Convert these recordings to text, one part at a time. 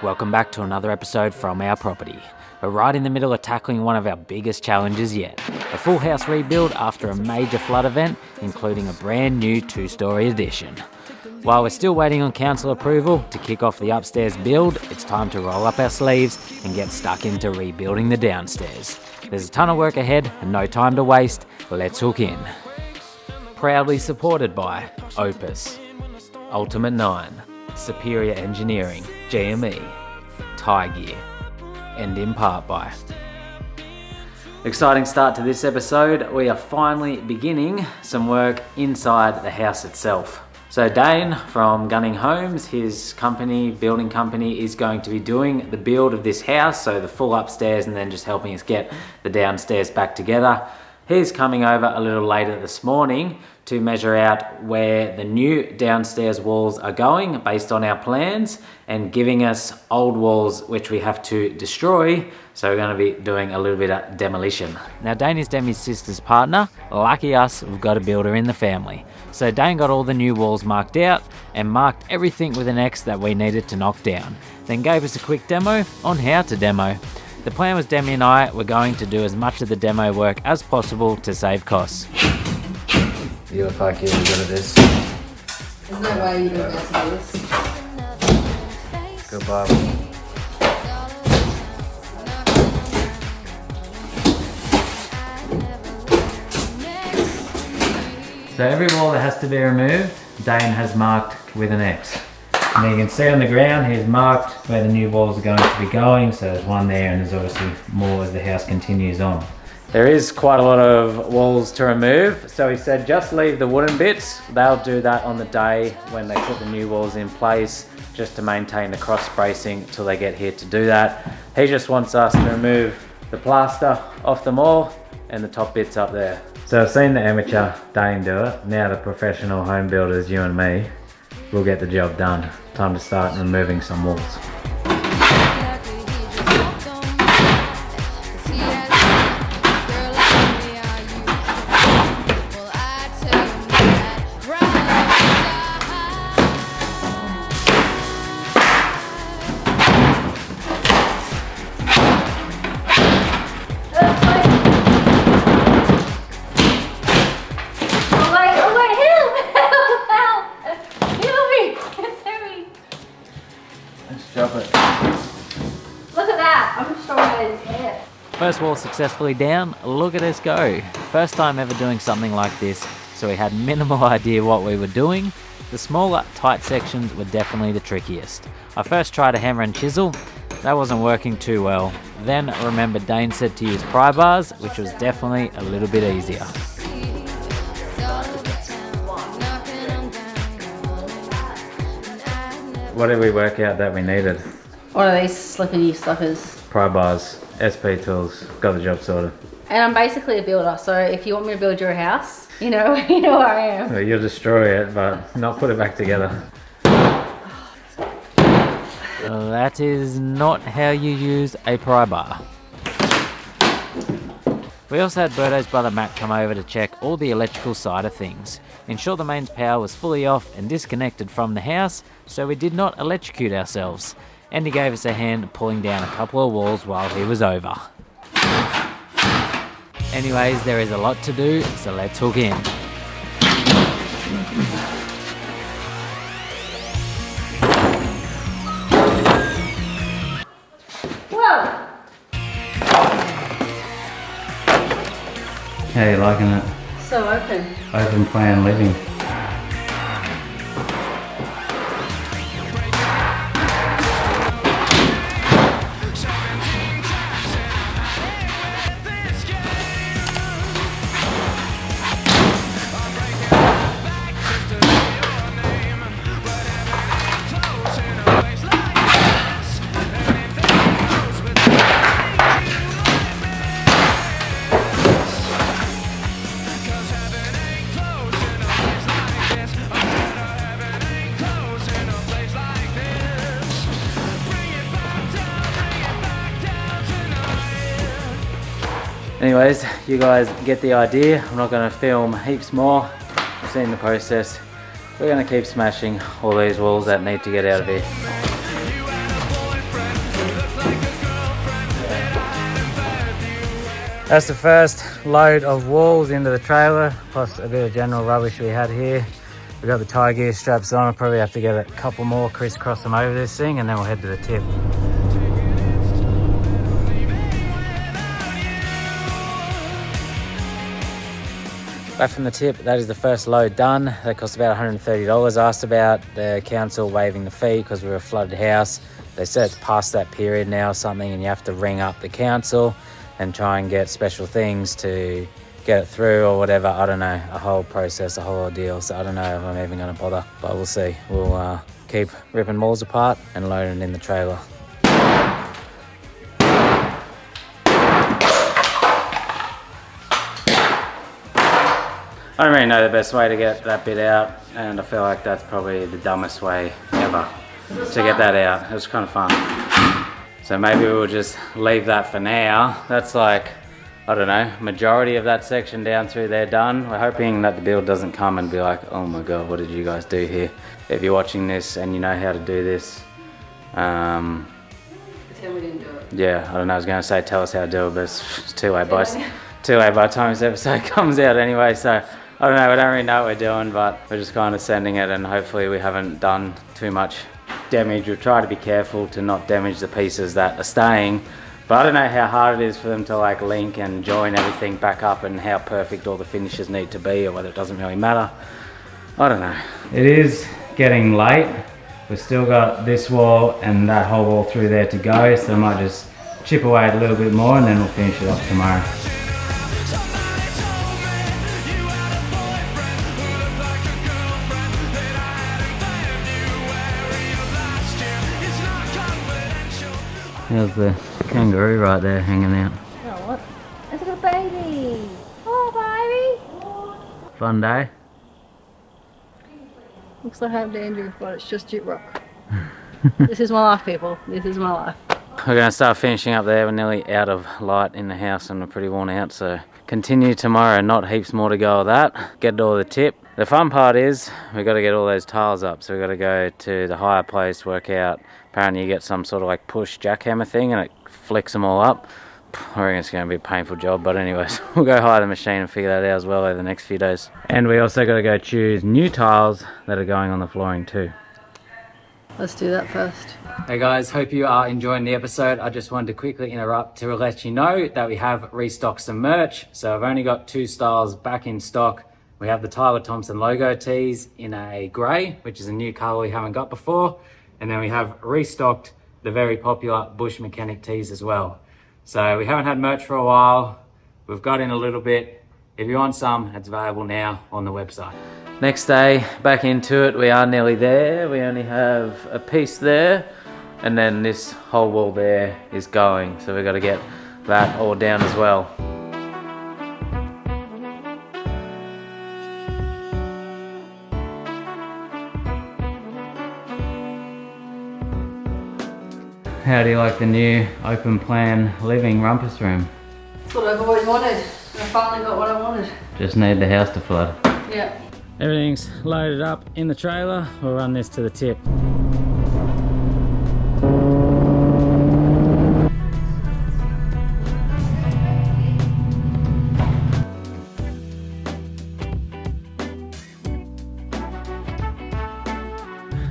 Welcome back to another episode from our property. We're right in the middle of tackling one of our biggest challenges yet. A full house rebuild after a major flood event, including a brand new 2-storey addition. While we're still waiting on council approval to kick off the upstairs build, it's time to roll up our sleeves and get stuck into rebuilding the downstairs. There's a ton of work ahead and no time to waste. Let's hook in. Proudly supported by Opus, Ultimate 9, Superior Engineering, GME, Tie Gear, and in part by. Exciting start to this episode. We are finally beginning some work inside the house itself. So Dane from Gunning Homes, his company, building company, is going to be doing the build of this house, so the full upstairs and then just helping us get the downstairs back together. He's coming over a little later this morning to measure out where the new downstairs walls are going based on our plans and giving us old walls which we have to destroy. So we're going to be doing a little bit of demolition. Now Dane is Demi's sister's partner. Lucky us, we've got a builder in the family. So Dane got all the new walls marked out and marked everything with an X that we needed to knock down. Then gave us a quick demo on how to demo. The plan was Demi and I were going to do as much of the demo work as possible to save costs. You look like you're good at this. There's no way you don't have to do this. Good Bible. So every wall that has to be removed, Dane has marked with an X. And you can see on the ground he's marked where the new walls are going to be going, so there's one there and there's obviously more as the house continues on. There is quite a lot of walls to remove, so he said just leave the wooden bits. They'll do that on the day when they put the new walls in place, just to maintain the cross bracing till they get here to do that. He just wants us to remove the plaster off them all and the top bits up there. So I've seen the amateur Dane do it, now the professional home builders, you and me, we'll get the job done. Time to start removing some walls. First wall successfully down, look at us go. First time ever doing something like this, so we had minimal idea what we were doing. The smaller, tight sections were definitely the trickiest. I first tried a hammer and chisel, that wasn't working too well. Then I remembered Dane said to use pry bars, which was definitely a little bit easier. What did we work out that we needed? What are these slippity slippers? Pry bars. SP tools, got the job sorted. And I'm basically a builder, so if you want me to build your house, you know where I am. Well, you'll destroy it, but not put it back together. That is not how you use a pry bar. We also had Berto's brother Matt come over to check all the electrical side of things, ensure the mains power was fully off and disconnected from the house, so we did not electrocute ourselves. And he gave us a hand pulling down a couple of walls while he was over. Anyways, there is a lot to do, so let's hook in. Whoa! How are you liking it? So open. Open plan living. Anyways, you guys get the idea. I'm not going to film heaps more. You've seen the process. We're going to keep smashing all these walls that need to get out of here. That's the first load of walls into the trailer, plus a bit of general rubbish we had here. We got the tie gear straps on. I'll probably have to get a couple more, crisscross them over this thing, and then we'll head to the tip. Back from the tip, that is the first load done. That cost about $130. I asked about the council waiving the fee because we're a flooded house. They said it's past that period now or something, and you have to ring up the council and try and get special things to get it through or whatever. I don't know, a whole process, a whole ordeal. So I don't know if I'm even going to bother, but we'll see. We'll keep ripping walls apart and loading it in the trailer. I don't really know the best way to get that bit out, and I feel like that's probably the dumbest way ever to get that out. It was kind of fun. So maybe we'll just leave that for now. That's like, I don't know, majority of that section down through there done. We're hoping that the build doesn't come and be like, oh my God, what did you guys do here? If you're watching this and you know how to do this, Pretend we didn't do it. yeah, I don't know, I was gonna say tell us how to do it, but it's too late by the time this episode comes out anyway. So I don't know, we don't really know what we're doing, but we're just kind of sending it, and hopefully we haven't done too much damage. We'll try to be careful to not damage the pieces that are staying, but I don't know how hard it is for them to like link and join everything back up and how perfect all the finishes need to be, or whether it doesn't really matter. I don't know. It is getting late. We've still got this wall and that whole wall through there to go, so I might just chip away a little bit more and then we'll finish it off tomorrow. There's the kangaroo right there hanging out. Oh, what? It's a little baby. Oh, baby. Fun day. Looks like I have danger, but it's just jute rock. This is my life, people. This is my life. We're going to start finishing up there. We're nearly out of light in the house and we're pretty worn out, so continue tomorrow. Not heaps more to go of that. Get it all the tip. The fun part is we've got to get all those tiles up, so we've got to go to the higher place, work out. Apparently you get some sort of like push jackhammer thing and it flicks them all up. I reckon it's going to be a painful job, but anyways, we'll go hire the machine and figure that out as well over the next few days. And we also got to go choose new tiles that are going on the flooring too. Let's do that first. Hey guys, hope you are enjoying the episode. I just wanted to quickly interrupt to let you know that we have restocked some merch. So I've only got 2 styles back in stock. We have the Tyler Thompson logo tees in a grey, which is a new colour we haven't got before. And then we have restocked the very popular Bush Mechanic tees as well. So we haven't had merch for a while. We've got in a little bit. If you want some, it's available now on the website. Next day, back into it. We are nearly there. We only have a piece there. And then this whole wall there is going. So we've got to get that all down as well. How do you like the new open plan living rumpus room? That's what I've always wanted. I finally got what I wanted. Just need the house to flood. Yeah. Everything's loaded up in the trailer. We'll run this to the tip.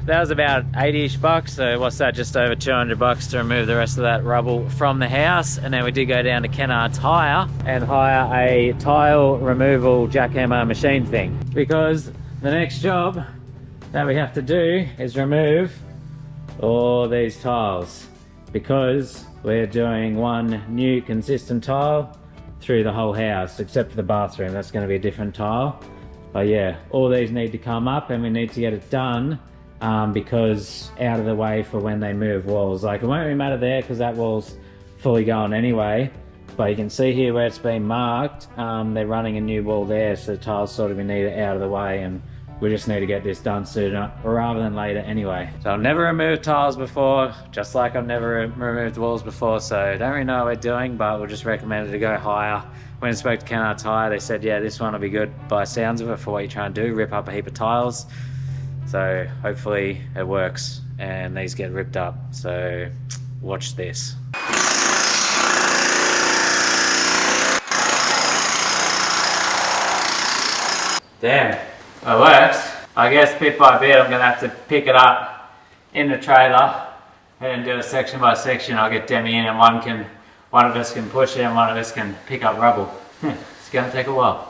That was about 80-ish bucks, so what's that, just over 200 bucks to remove the rest of that rubble from the house. And then we did go down to Kennard's Hire and hire a tile removal jackhammer machine thing, because the next job that we have to do is remove all these tiles, because we're doing one new consistent tile through the whole house except for the bathroom. That's going to be a different tile, but yeah, all these need to come up and we need to get it done. Because out of the way for when they move walls. Like, it won't really matter there because that wall's fully going anyway, but you can see here where it's been marked, they're running a new wall there, so the tiles sort of needed out of the way, and we just need to get this done sooner rather than later anyway. So I've never removed tiles before, just like I've never removed walls before, so don't really know what we're doing, but we'll just recommend it to go higher. When I spoke to Kennard's Hire, they said, yeah, this one will be good by sounds of it for what you're trying to do, rip up a heap of tiles. So hopefully it works and these get ripped up. So watch this. Damn, it works. I guess bit by bit I'm gonna have to pick it up in the trailer and do it section by section. I'll get Demi in and one of us can push it and one of us can pick up rubble. It's gonna take a while.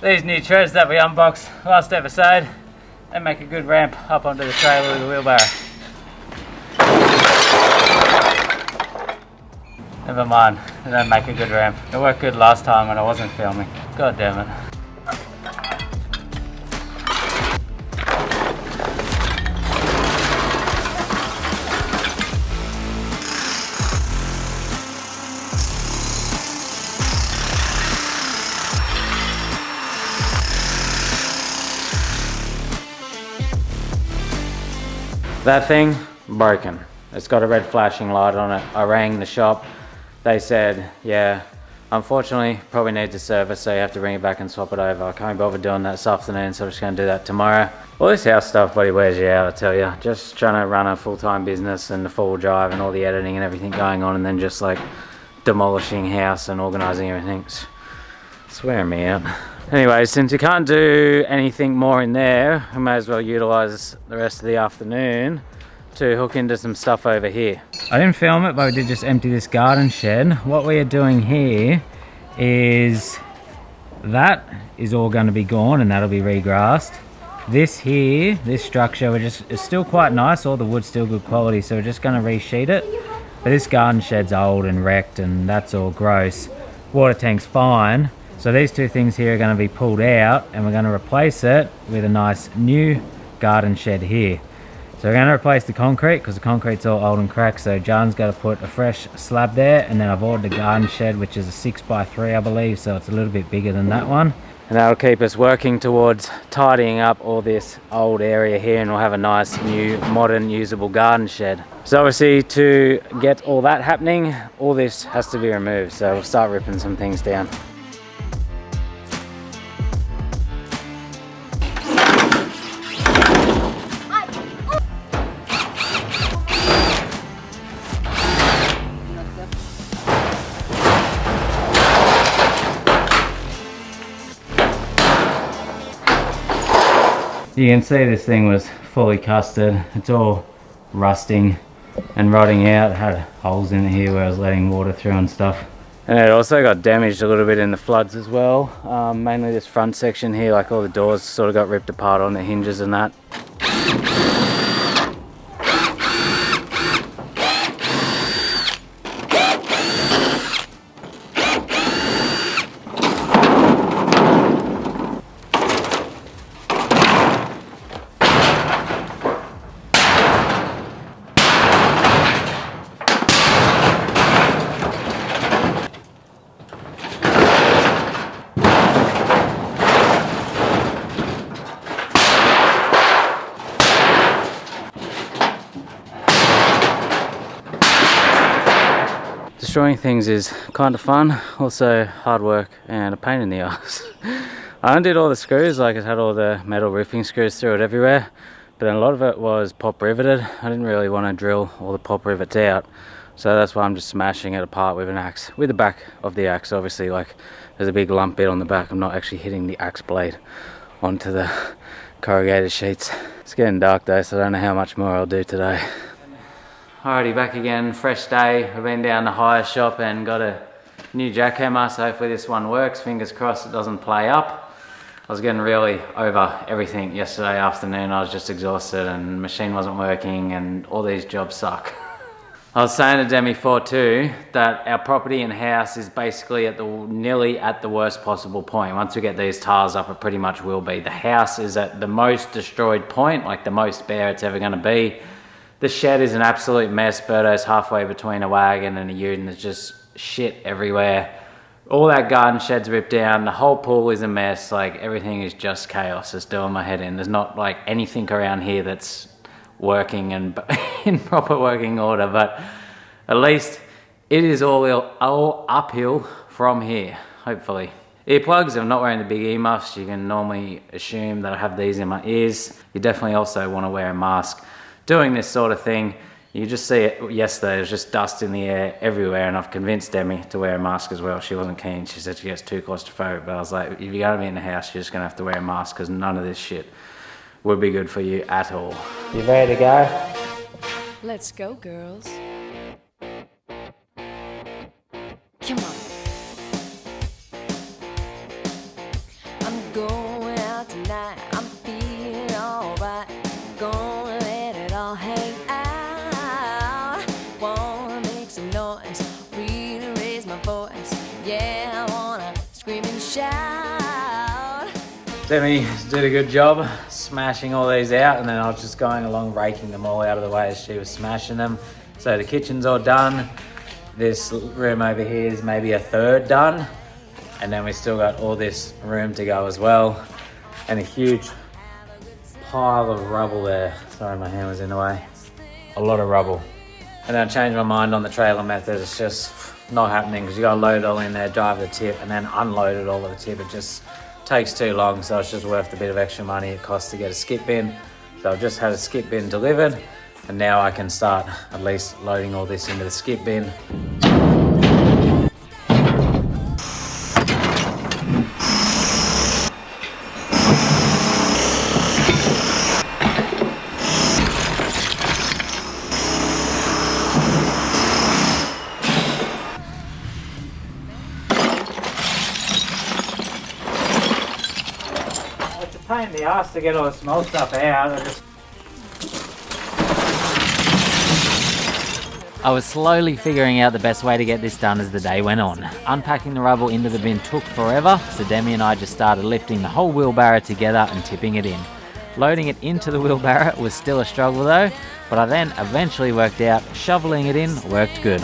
These new treads that we unboxed last episode, they make a good ramp up onto the trailer with a wheelbarrow. Never mind, they don't make a good ramp. It worked good last time when I wasn't filming. God damn it. That thing, broken. It's got a red flashing light on it. I rang the shop. They said, yeah, unfortunately, probably needs a service, so you have to bring it back and swap it over. I can't bother doing that this afternoon, so I'm just gonna do that tomorrow. All this house stuff bloody wears you out, I tell you. Just trying to run a full-time business and the full drive and all the editing and everything going on, and then just like demolishing house and organizing everything. It's wearing me out. Anyway, since you can't do anything more in there, I may as well utilize the rest of the afternoon to hook into some stuff over here. I didn't film it, but we did just empty this garden shed. What we are doing here is that is all going to be gone and that'll be regrassed. This here, this structure, it's still quite nice. All the wood's still good quality, so we're just going to resheet it. But this garden shed's old and wrecked and that's all gross. Water tank's fine. So these two things here are going to be pulled out and we're going to replace it with a nice new garden shed here. So we're going to replace the concrete because the concrete's all old and cracked, so John's got to put a fresh slab there, and then I've ordered a garden shed which is a 6x3 I believe, so it's a little bit bigger than that one. And that'll keep us working towards tidying up all this old area here, and we'll have a nice new modern usable garden shed. So obviously to get all that happening, all this has to be removed, so we'll start ripping some things down. You can see this thing was fully custard. It's all rusting and rotting out. It had holes in it here where I was letting water through and stuff. And it also got damaged a little bit in the floods as well. Mainly this front section here, like all the doors sort of got ripped apart on the hinges and that. Destroying things is kind of fun, also hard work and a pain in the ass. I undid all the screws, like it had all the metal roofing screws through it everywhere, but then a lot of it was pop riveted. I didn't really want to drill all the pop rivets out, so that's why I'm just smashing it apart with an axe, with the back of the axe. Obviously, like there's a big lump bit on the back. I'm not actually hitting the axe blade onto the corrugated sheets. It's getting dark though, so I don't know how much more I'll do today. Alrighty, back again, fresh day. I've been down the hire shop and got a new jackhammer, so hopefully this one works. Fingers crossed it doesn't play up. I was getting really over everything yesterday afternoon. I was just exhausted and the machine wasn't working and all these jobs suck. I was saying to Demi before too that our property and house is basically nearly at the worst possible point. Once we get these tiles up, it pretty much will be. The house is at the most destroyed point, like the most bare it's ever going to be. The shed is an absolute mess. Birdo's halfway between a wagon and a ute and there's just shit everywhere. All that garden shed's ripped down. The whole pool is a mess. Like everything is just chaos. It's doing my head in. There's not like anything around here that's working and in proper working order, but at least it is all uphill from here, hopefully. Earplugs, I'm not wearing the big earmuffs. You can normally assume that I have these in my ears. You definitely also want to wear a mask. Doing this sort of thing, You just see it yesterday, there's just dust in the air everywhere, and I've convinced Demi to wear a mask as well. She wasn't keen, she said she gets too claustrophobic, but I was like, if you're gonna be in the house, you're just gonna have to wear a mask because none of this shit would be good for you at all. You ready to go? Let's go, girls. Come on. I'm going out tonight. I'm feeling alright. Gonna let it all hang out. Wanna make some noise, really raise my voice. Yeah, I wanna scream and shout. Demi did a good job smashing all these out, and then I was just going along raking them all out of the way as she was smashing them. So the kitchen's all done. This room over here is maybe a third done, and then we still got all this room to go as well, and a huge pile of rubble there. Sorry, my hand was in the way. A lot of rubble. And then I changed my mind on the trailer method. It's just not happening because you gotta load it all in there, drive the tip, and then unload it all at the tip. It just takes too long, so it's just worth a bit of extra money it costs to get a skip bin. So I've just had a skip bin delivered, and now I can start at least loading all this into the skip bin. It's a pain in the ass to get all the small stuff out. I was slowly figuring out the best way to get this done as the day went on. Unpacking the rubble into the bin took forever, so Demi and I just started lifting the whole wheelbarrow together and tipping it in. Loading it into the wheelbarrow was still a struggle though, but I then eventually worked out shoveling it in worked good.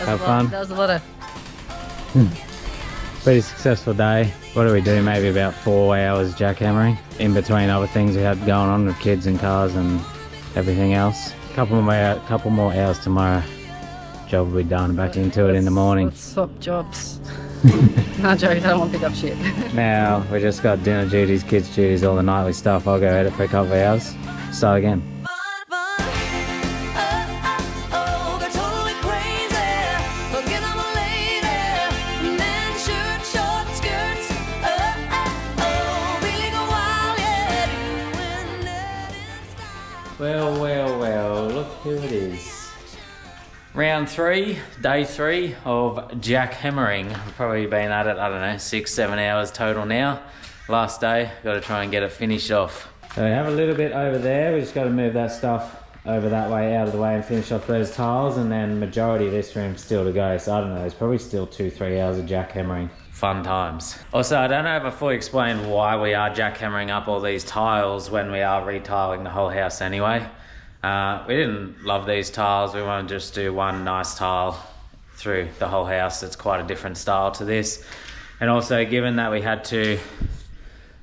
Have fun. That was a lot of... Pretty successful day. What do we do? Maybe about 4 hours jackhammering in between other things we had going on with kids and cars and everything else. Couple more hours tomorrow. Job will be done. Back into it in the morning. Let's swap jobs. No joke, I don't want to pick up shit. Now we just got dinner duties, kids duties, all the nightly stuff. I'll go edit for a couple of hours. Start again. Well, look who it is. Round 3, day 3 of jackhammering. We've probably been at it, I don't know, 6-7 hours total now. Last day, got to try and get it finished off. So we have a little bit over there, we just got to move that stuff over that way, out of the way, and finish off those tiles, and then majority of this room still to go. So I don't know, there's probably still 2-3 hours of jackhammering. Fun times. Also, I don't know if I fully explained why we are jackhammering up all these tiles when we are retiling the whole house anyway. We didn't love these tiles. We want to just do one nice tile through the whole house. It's quite a different style to this. And also, given that we had to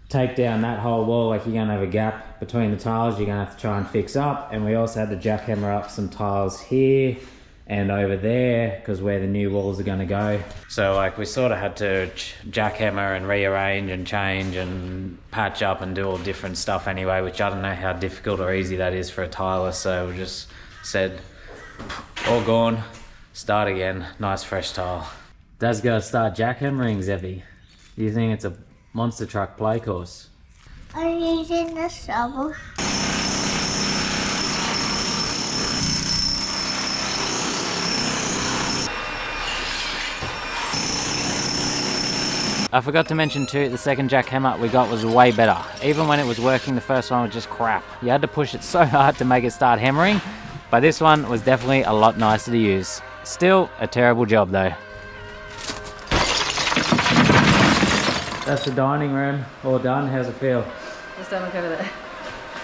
take down that whole wall, like you're going to have a gap between the tiles, you're going to have to try and fix up. And we also had to jackhammer up some tiles here and over there because where the new walls are going to go. So like we sort of had to jackhammer and rearrange and change and patch up and do all different stuff anyway, which I don't know how difficult or easy that is for a tiler. So we just said, all gone, start again, nice fresh tile. Dad's got to start jackhammering, Zebby. Do you think it's a monster truck play course? I'm using the shovel. I forgot to mention too, the second jackhammer we got was way better. Even when it was working, the first one was just crap. You had to push it so hard to make it start hammering, but this one was definitely a lot nicer to use. Still a terrible job though. That's the dining room, all done. How's it feel? Just don't look over there.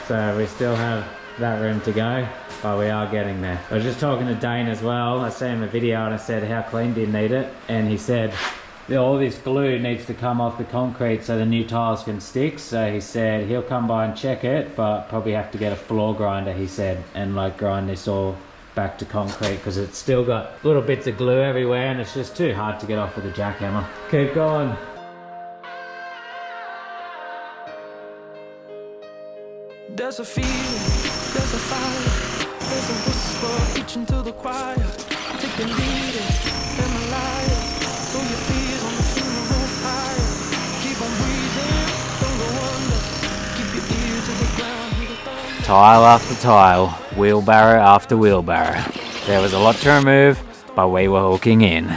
So we still have that room to go, but we are getting there. I was just talking to Dane as well. I saw him in the video and I said, how clean do you need it? And he said, all this glue needs to come off the concrete so the new tiles can stick. So he said he'll come by and check it, but probably have to get a floor grinder, he said, and like grind this all back to concrete because it's still got little bits of glue everywhere and it's just too hard to get off with a jackhammer. Keep going. There's a feeling, there's a fire, there's a whisper reaching to the choir. Take the lead and the liar, throw your fears on the funeral pyre. Keep on breathing, don't go under, keep your ear to the ground, hear the thunder. Tile after tile, wheelbarrow after wheelbarrow. There was a lot to remove, but we were hooking in.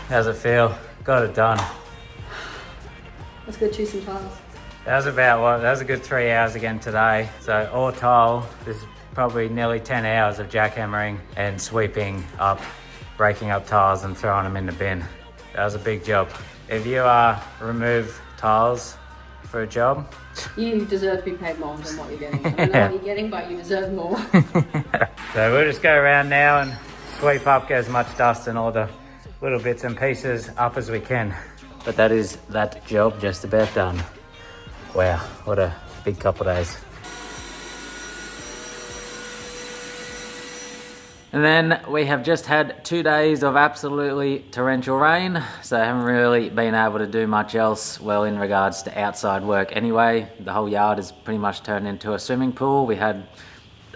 How's it feel? Got it done. Let's go choose some tiles. That was about what? That was a good 3 hours again today. So all tile, there's probably nearly 10 hours of jackhammering and sweeping up, breaking up tiles and throwing them in the bin. That was a big job. If you remove tiles for a job, you deserve to be paid more than what you're getting. I don't know what you're getting, but you deserve more. So we'll just go around now and sweep up, get as much dust and all the little bits and pieces up as we can. But that is that job just about done. Wow, what a big couple of days. And then we have just had 2 days of absolutely torrential rain, so I haven't really been able to do much else, well, in regards to outside work anyway. The whole yard is pretty much turned into a swimming pool. We had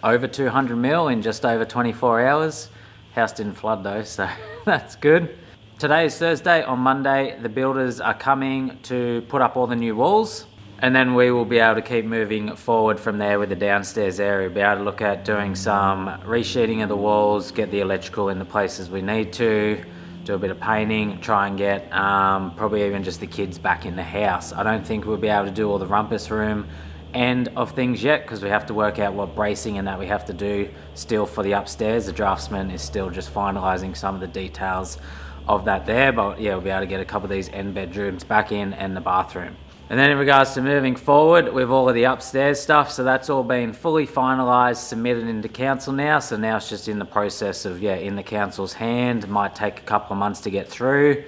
over 200 mil in just over 24 hours. House didn't flood though, so that's good. Today is Thursday. On Monday, the builders are coming to put up all the new walls, and then we will be able to keep moving forward from there with the downstairs area. Be able to look at doing some resheeting of the walls, get the electrical in the places we need to, do a bit of painting, try and get probably even just the kids back in the house. I don't think we'll be able to do all the rumpus room end of things yet because we have to work out what bracing and that we have to do still for the upstairs. The draftsman is still just finalising some of the details of that there, but yeah, we'll be able to get a couple of these end bedrooms back in and the bathroom. And then in regards to moving forward with all of the upstairs stuff, so that's all been fully finalised, submitted into council now, so now it's just in the process of, yeah, in the council's hand. Might take a couple of months to get through.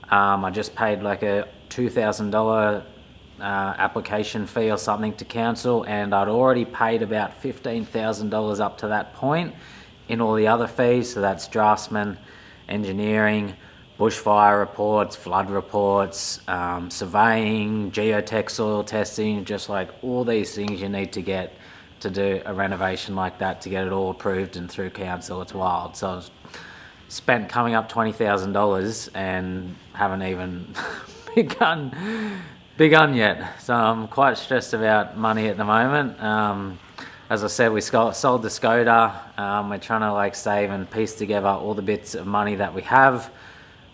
I just paid like a $2,000 application fee or something to council, and I'd already paid about $15,000 up to that point in all the other fees, so that's draftsman, engineering, bushfire reports, flood reports, surveying, geotech soil testing, just like all these things you need to get to do a renovation like that to get it all approved and through council. It's wild. So I've spent coming up $20,000 and haven't even begun yet. So I'm quite stressed about money at the moment. As I said, we sold the Skoda. We're trying to like save and piece together all the bits of money that we have.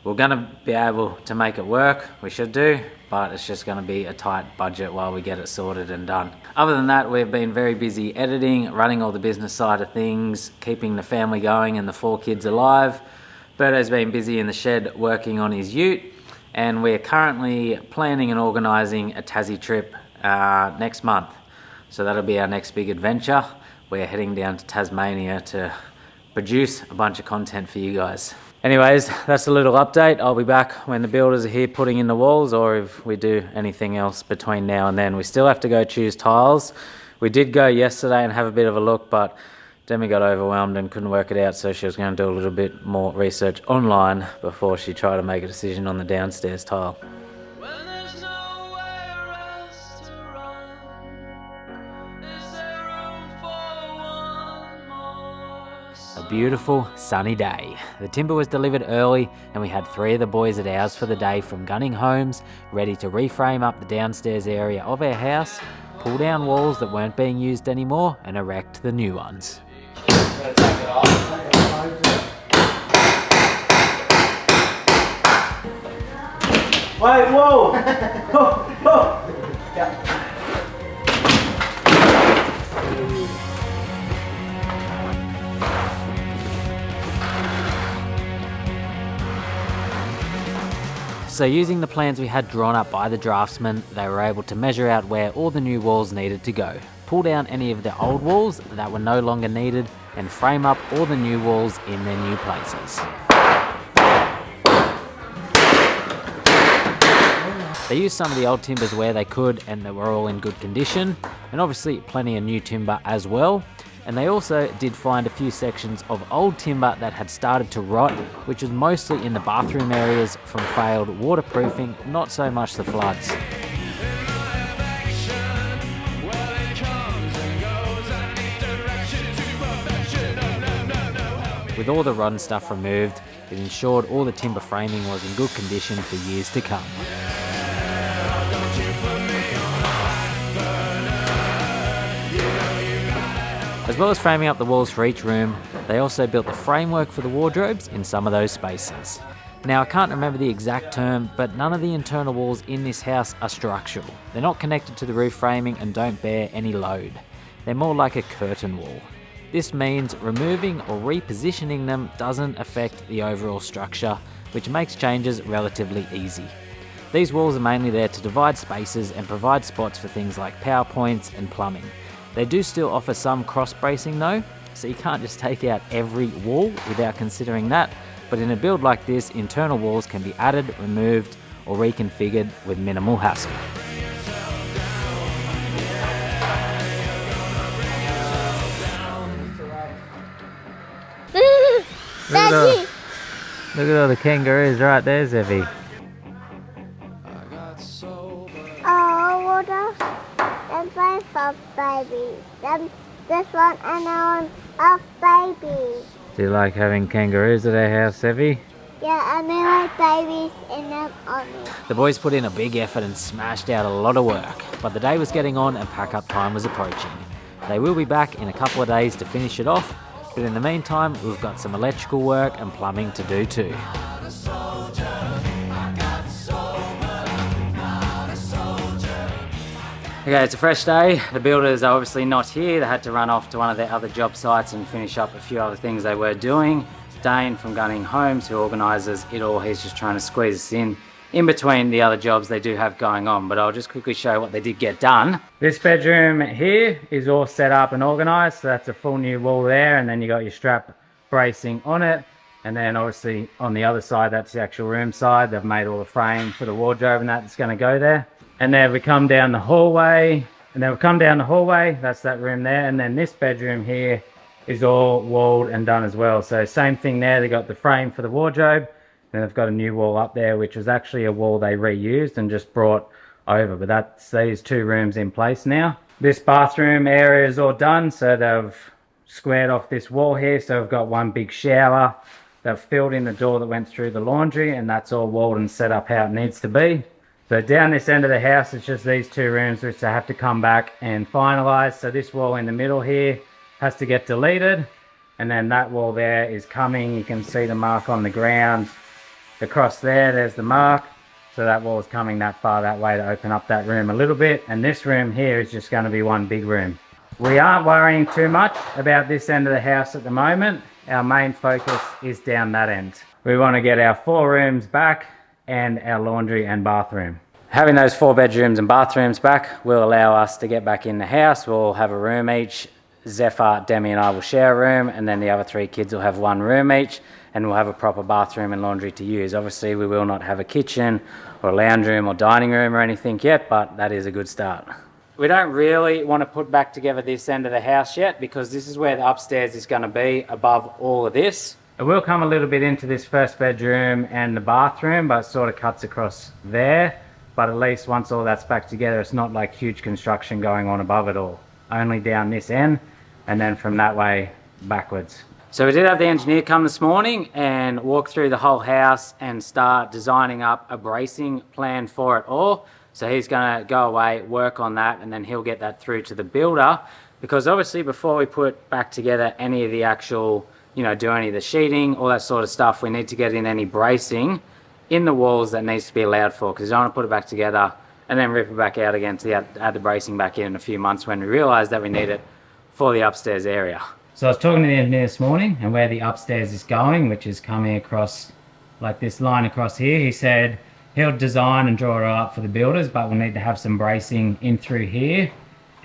We're going to be able to make it work, we should do, but it's just going to be a tight budget while we get it sorted and done. Other than that, we've been very busy editing, running all the business side of things, keeping the family going and the 4 kids alive. Berto's been busy in the shed working on his ute, and we're currently planning and organising a Tassie trip next month. So that'll be our next big adventure. We're heading down to Tasmania to produce a bunch of content for you guys. Anyways, that's a little update. I'll be back when the builders are here putting in the walls, or if we do anything else between now and then. We still have to go choose tiles. We did go yesterday and have a bit of a look, but Demi got overwhelmed and couldn't work it out, so she was going to do a little bit more research online before she tried to make a decision on the downstairs tile. A beautiful sunny day. The timber was delivered early and we had 3 of the boys at ours for the day from Gunning Homes, ready to reframe up the downstairs area of our house, pull down walls that weren't being used anymore and erect the new ones. Wait, whoa! Yeah. So using the plans we had drawn up by the draftsman, they were able to measure out where all the new walls needed to go, pull down any of the old walls that were no longer needed, and frame up all the new walls in their new places. They used some of the old timbers where they could and they were all in good condition, and obviously plenty of new timber as well. And they also did find a few sections of old timber that had started to rot, which was mostly in the bathroom areas from failed waterproofing, not so much the floods. With all the rotten stuff removed, it ensured all the timber framing was in good condition for years to come. As well as framing up the walls for each room, they also built the framework for the wardrobes in some of those spaces. Now I can't remember the exact term, but none of the internal walls in this house are structural. They're not connected to the roof framing and don't bear any load. They're more like a curtain wall. This means removing or repositioning them doesn't affect the overall structure, which makes changes relatively easy. These walls are mainly there to divide spaces and provide spots for things like power points and plumbing. They do still offer some cross bracing though, so you can't just take out every wall without considering that, but in a build like this, internal walls can be added, removed or reconfigured with minimal hassle. Look at all the kangaroos right there, Zevi. Oh, what else? There's my five babies. Then this one and that one of babies. Do you like having kangaroos at our house, Zevi? Yeah, and they like babies in them on it. The boys put in a big effort and smashed out a lot of work, but the day was getting on and pack-up time was approaching. They will be back in a couple of days to finish it off, but in the meantime, we've got some electrical work and plumbing to do too. Okay, it's a fresh day. The builders are obviously not here. They had to run off to one of their other job sites and finish up a few other things they were doing. Dane from Gunning Homes, who organises it all, he's just trying to squeeze us in between the other jobs they do have going on, but I'll just quickly show you what they did get done. This bedroom here is all set up and organised, so that's a full new wall there, and then you got your strap bracing on it, and then obviously on the other side, that's the actual room side. They've made all the frame for the wardrobe and that's going to go there. And then we come down the hallway, that's that room there, and then this bedroom here is all walled and done as well. So same thing there, they got the frame for the wardrobe, and they've got a new wall up there, which was actually a wall they reused and just brought over, but that's these two rooms in place now. This bathroom area is all done, so they've squared off this wall here, so we've got one big shower. They've filled in the door that went through the laundry, and that's all walled and set up how it needs to be. So down this end of the house, it's just these two rooms which they have to come back and finalise. So this wall in the middle here has to get deleted, and then that wall there is coming. You can see the mark on the ground. Across there's the mark. So that wall is coming that far that way to open up that room a little bit. And this room here is just going to be one big room. We aren't worrying too much about this end of the house at the moment. Our main focus is down that end. We want to get our 4 rooms back and our laundry and bathroom. Having those 4 bedrooms and bathrooms back will allow us to get back in the house. We'll have a room each. Zephyr, Demi and I will share a room, and then the other 3 kids will have 1 room each, and we'll have a proper bathroom and laundry to use. Obviously we will not have a kitchen or a lounge room or dining room or anything yet, but that is a good start. We don't really want to put back together this end of the house yet, because this is where the upstairs is going to be above all of this. It will come a little bit into this first bedroom and the bathroom, but it sort of cuts across there. But at least once all that's back together, it's not like huge construction going on above it all. Only down this end, and then from that way backwards. So we did have the engineer come this morning and walk through the whole house and start designing up a bracing plan for it all. So he's going to go away, work on that, and then he'll get that through to the builder. Because obviously before we put back together any of the actual, do any of the sheeting, all that sort of stuff, we need to get in any bracing in the walls that needs to be allowed for, because you don't want to put it back together and then rip it back out again to add the bracing back in a few months when we realise that we need it for the upstairs area. So I was talking to the engineer this morning, and where the upstairs is going, which is coming across like this line across here, he said he'll design and draw it up for the builders, but we'll need to have some bracing in through here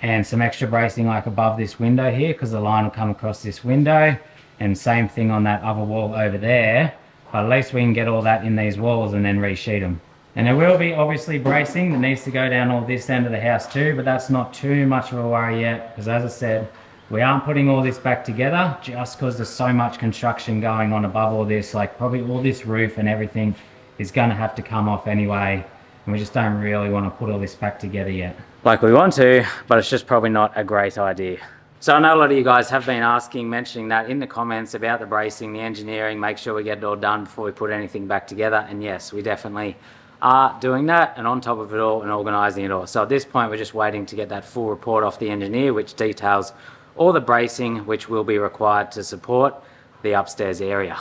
and some extra bracing like above this window here, because the line will come across this window, and same thing on that other wall over there. But at least we can get all that in these walls and then resheet them. And there will be obviously bracing that needs to go down all this end of the house too, but that's not too much of a worry yet, because as I said, we aren't putting all this back together just because there's so much construction going on above all this. Like probably all this roof and everything is going to have to come off anyway, and we just don't really want to put all this back together yet. Like we want to, but it's just probably not a great idea. So I know a lot of you guys have been asking, mentioning that in the comments about the bracing, the engineering, make sure we get it all done before we put anything back together. And yes, we definitely are doing that and on top of it all and organising it all. So at this point, we're just waiting to get that full report off the engineer, which details all the bracing which will be required to support the upstairs area.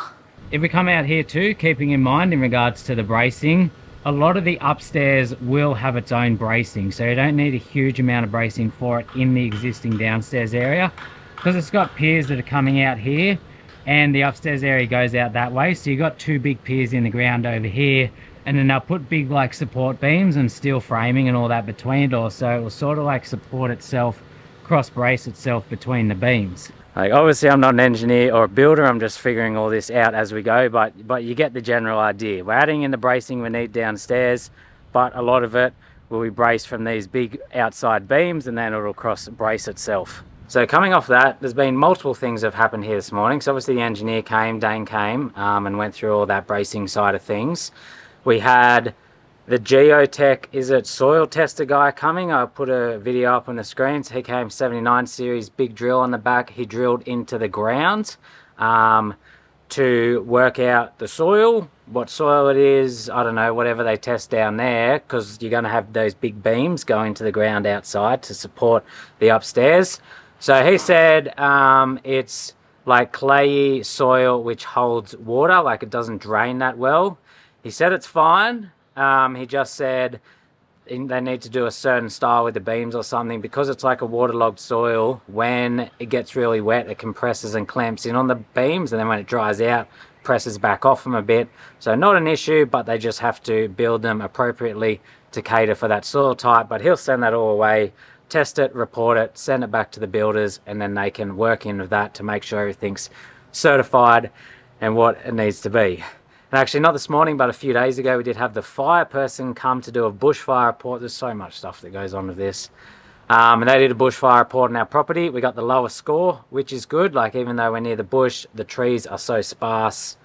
If we come out here too, keeping in mind in regards to the bracing, a lot of the upstairs will have its own bracing, so you don't need a huge amount of bracing for it in the existing downstairs area, because it's got piers that are coming out here and the upstairs area goes out that way. So you got two big piers in the ground over here, and then they'll put big like support beams and steel framing and all that between it all, so it will sort of like support itself, cross brace itself between the beams. Like obviously I'm not an engineer or a builder, I'm just figuring all this out as we go, but you get the general idea. We're adding in the bracing we need downstairs, but a lot of it will be braced from these big outside beams, and then it'll cross brace itself. So coming off that, there's been multiple things that have happened here this morning. So obviously the engineer came, Dane came, and went through all that bracing side of things. We had the geotech, is it soil tester guy coming? I'll put a video up on the screen. So he came 79 series, big drill on the back. He drilled into the ground to work out the soil, what soil it is, I don't know, whatever they test down there, because you're going to have those big beams going to the ground outside to support the upstairs. So he said it's like clayey soil which holds water, like it doesn't drain that well. He said it's fine. He just said they need to do a certain style with the beams or something, because it's like a waterlogged soil. When it gets really wet, it compresses and clamps in on the beams, and then when it dries out, presses back off them a bit. So not an issue, but they just have to build them appropriately to cater for that soil type. But he'll send that all away, test it, report it, send it back to the builders, and then they can work in with that to make sure everything's certified and what it needs to be. And actually, not this morning, but a few days ago, we did have the fire person come to do a bushfire report. There's so much stuff that goes on with this. And they did a bushfire report on our property. We got the lowest score, which is good. Like, even though we're near the bush, the trees are so sparse.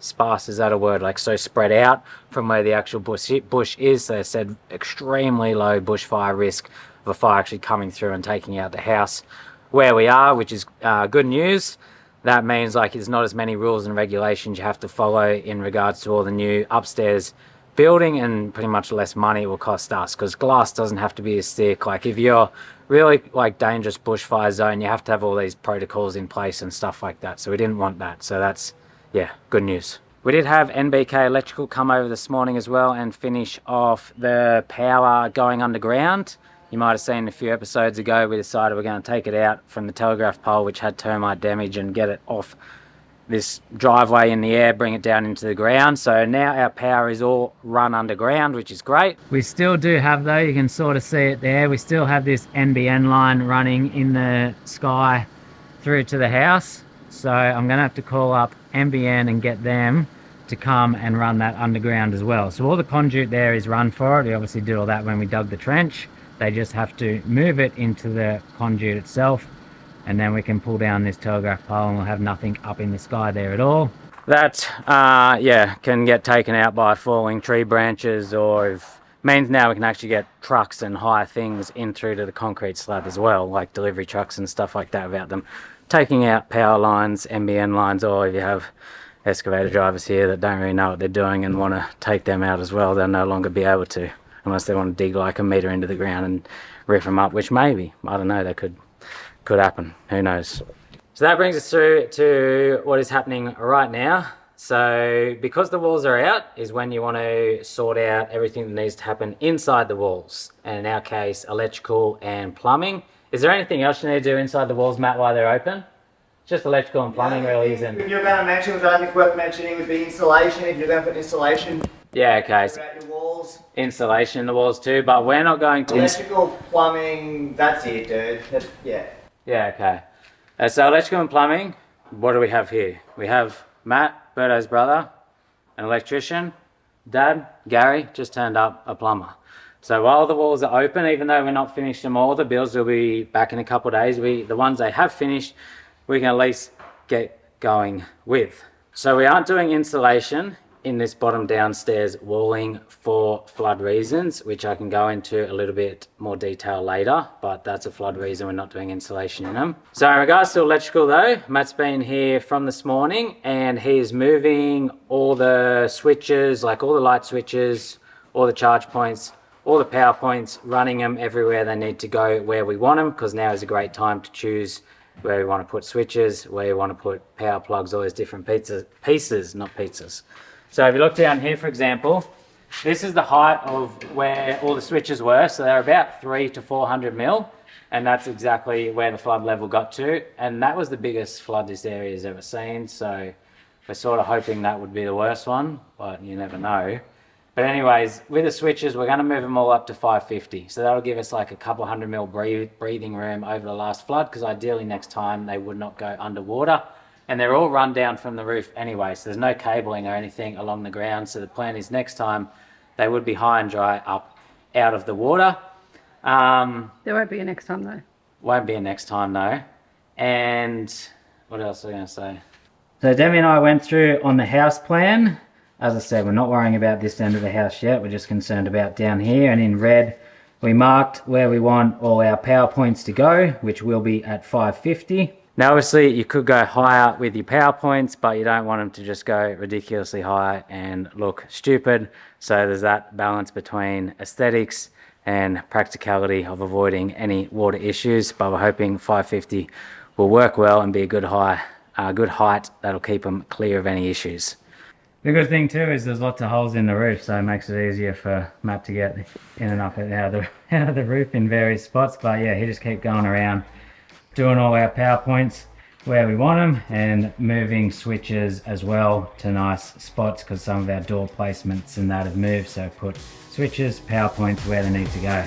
Sparse, is that a word? Like, so spread out from where the actual bush is. So they said extremely low bushfire risk of a fire actually coming through and taking out the house where we are, which is good news. That means like there's not as many rules and regulations you have to follow in regards to all the new upstairs building, and pretty much less money it will cost us, because glass doesn't have to be as thick. Like if you're really like dangerous bushfire zone, you have to have all these protocols in place and stuff like that. So we didn't want that. So that's, yeah, good news. We did have NBK Electrical come over this morning as well and finish off the power going underground. You might have seen a few episodes ago, we decided we're going to take it out from the telegraph pole, which had termite damage, and get it off this driveway in the air, bring it down into the ground. So now our power is all run underground, which is great. We still do have, though, you can sort of see it there, we still have this NBN line running in the sky through to the house. So I'm going to have to call up NBN and get them to come and run that underground as well. So all the conduit there is run for it. We obviously did all that when we dug the trench. They just have to move it into the conduit itself, and then we can pull down this telegraph pole and we'll have nothing up in the sky there at all. That, yeah, can get taken out by falling tree branches, or means now we can actually get trucks and higher things in through to the concrete slab as well, like delivery trucks and stuff like that, without them taking out power lines, NBN lines, or if you have excavator drivers here that don't really know what they're doing and want to take them out as well, they'll no longer be able to, unless they want to dig like a metre into the ground and rip them up, which maybe, I don't know, that could happen, who knows. So that brings us through to what is happening right now. So because the walls are out is when you want to sort out everything that needs to happen inside the walls, and in our case electrical and plumbing. Is there anything else you need to do inside the walls, Matt, while they're open? Just electrical and plumbing, really, isn't it? If you're going to mention, which I think worth mentioning, would be insulation. If you're going to put insulation Yeah, okay. So Throughout your walls. insulation in the walls too, but we're not going to... Electrical, plumbing, that's it, dude. Yeah. Yeah, okay. So electrical and plumbing, what do we have here? We have Matt, Berto's brother, an electrician. Dad, Gary, just turned up, a plumber. So while the walls are open, even though we're not finished them all, the builds will be back in a couple of days. The ones they have finished, we can at least get going with. So we aren't doing insulation in this bottom downstairs walling for flood reasons, which I can go into a little bit more detail later, but that's a flood reason we're not doing insulation in them. So in regards to electrical though, Matt's been here from this morning and he's moving all the switches, like all the light switches, all the charge points, all the power points, running them everywhere they need to go where we want them, because now is a great time to choose where we want to put switches, where we want to put power plugs, all those different pieces, not pizzas. So if you look down here, for example, this is the height of where all the switches were. So they're about 300 to 400 mil, and that's exactly where the flood level got to. And that was the biggest flood this area has ever seen. So we're sort of hoping that would be the worst one, but you never know. But anyways, with the switches, we're going to move them all up to 550. So that'll give us like a couple 100 mil breathing room over the last flood, because ideally next time they would not go underwater. And they're all run down from the roof anyway, so there's no cabling or anything along the ground. So the plan is next time they would be high and dry up out of the water. There won't be a next time though. Won't be a next time though. And what else was I going to say? So Demi and I went through on the house plan. As I said, we're not worrying about this end of the house yet. We're just concerned about down here. And in red, we marked where we want all our power points to go, which will be at 550. Now, obviously, you could go higher with your power points, but you don't want them to just go ridiculously high and look stupid. So there's that balance between aesthetics and practicality of avoiding any water issues. But we're hoping 550 will work well and be a good height that'll keep them clear of any issues. The good thing too is there's lots of holes in the roof, so it makes it easier for Matt to get in and up and out of the roof in various spots. But yeah, he just keep going around doing all our power points where we want them and moving switches as well to nice spots, because some of our door placements and that have moved. So put switches, power points where they need to go.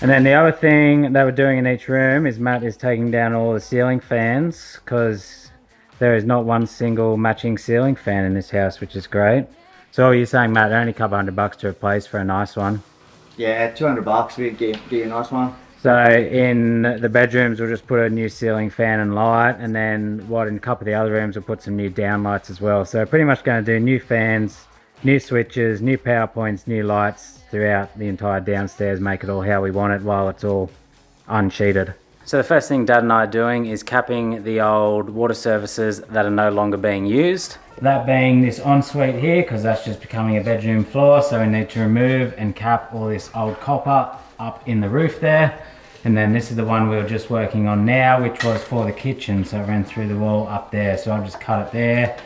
And then the other thing that we're doing in each room is Matt is taking down all the ceiling fans, because there is not one single matching ceiling fan in this house, which is great. So what are you saying, Matt? Only a couple $100 to replace for a nice one. Yeah, $200 we get you a nice one. So in the bedrooms, we'll just put a new ceiling fan and light, and then in a couple of the other rooms, we'll put some new down lights as well. So pretty much going to do new fans, new switches, new power points, new lights throughout the entire downstairs, make it all how we want it while it's all unsheeted. So the first thing Dad and I are doing is capping the old water services that are no longer being used. That being this ensuite here, because that's just becoming a bedroom floor, so we need to remove and cap all this old copper up in the roof there. And then this is the one we were just working on now, which was for the kitchen, so it ran through the wall up there. So I've just cut it there,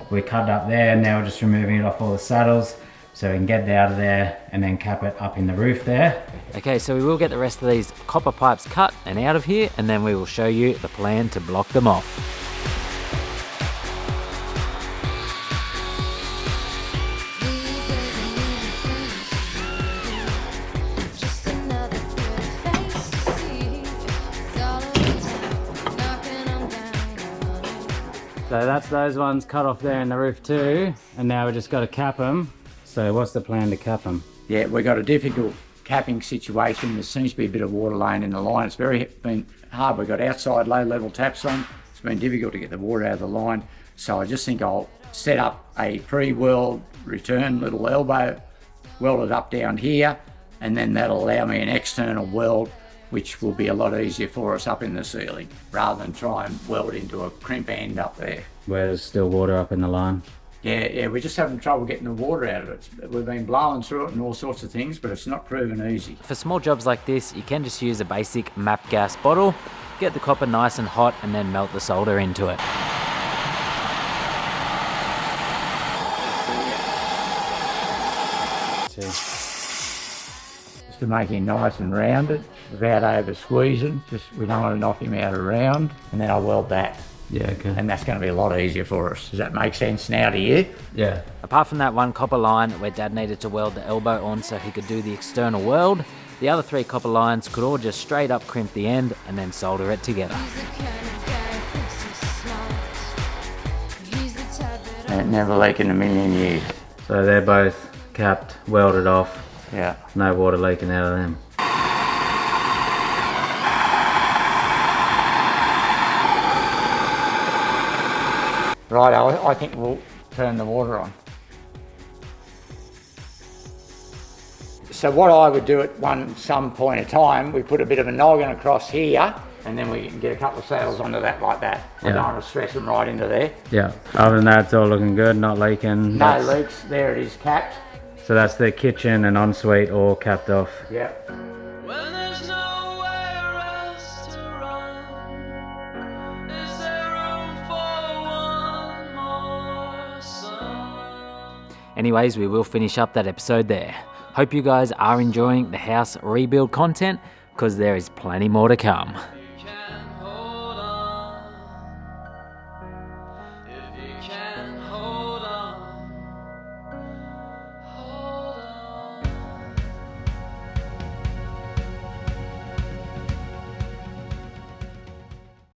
we cut it up there, now we're just removing it off all the saddles, so we can get it out of there and then cap it up in the roof there. Okay, so we will get the rest of these copper pipes cut and out of here, and then we will show you the plan to block them off. So that's those ones cut off there in the roof too, and now we just got to cap them. So what's the plan to cap them? Yeah, we've got a difficult capping situation. There seems to be a bit of water laying in the line. It's been hard. We've got outside low level taps on. It's been difficult to get the water out of the line. So I just think I'll set up a pre-weld return little elbow, weld it up down here, and then that'll allow me an external weld, which will be a lot easier for us up in the ceiling, rather than try and weld into a crimp end up there. Where there's still water up in the line? Yeah, we're just having trouble getting the water out of it. We've been blowing through it and all sorts of things, but it's not proven easy. For small jobs like this, you can just use a basic MAP gas bottle, get the copper nice and hot, and then melt the solder into it. to make him nice and rounded without over squeezing. We don't want to knock him out around, and then I weld that. Yeah, okay. And that's going to be a lot easier for us. Does that make sense now to you? Yeah. Apart from that one copper line where Dad needed to weld the elbow on so he could do the external weld, the other 3 copper lines could all just straight up crimp the end and then solder it together. And it never leak in a million years. So they're both capped, welded off. Yeah. No water leaking out of them. Right, I think we'll turn the water on. So what I would do at some point of time, we put a bit of a noggin across here, and then we can get a couple of saddles onto that like that. I don't want to stress them right into there. Yeah. Other than that, it's all looking good, not leaking. No leaks. There it is, capped. So that's the kitchen and ensuite all capped off. Yeah. When there's nowhere else to run, is there room for one more sun? Anyways, we will finish up that episode there. Hope you guys are enjoying the house rebuild content, because there is plenty more to come.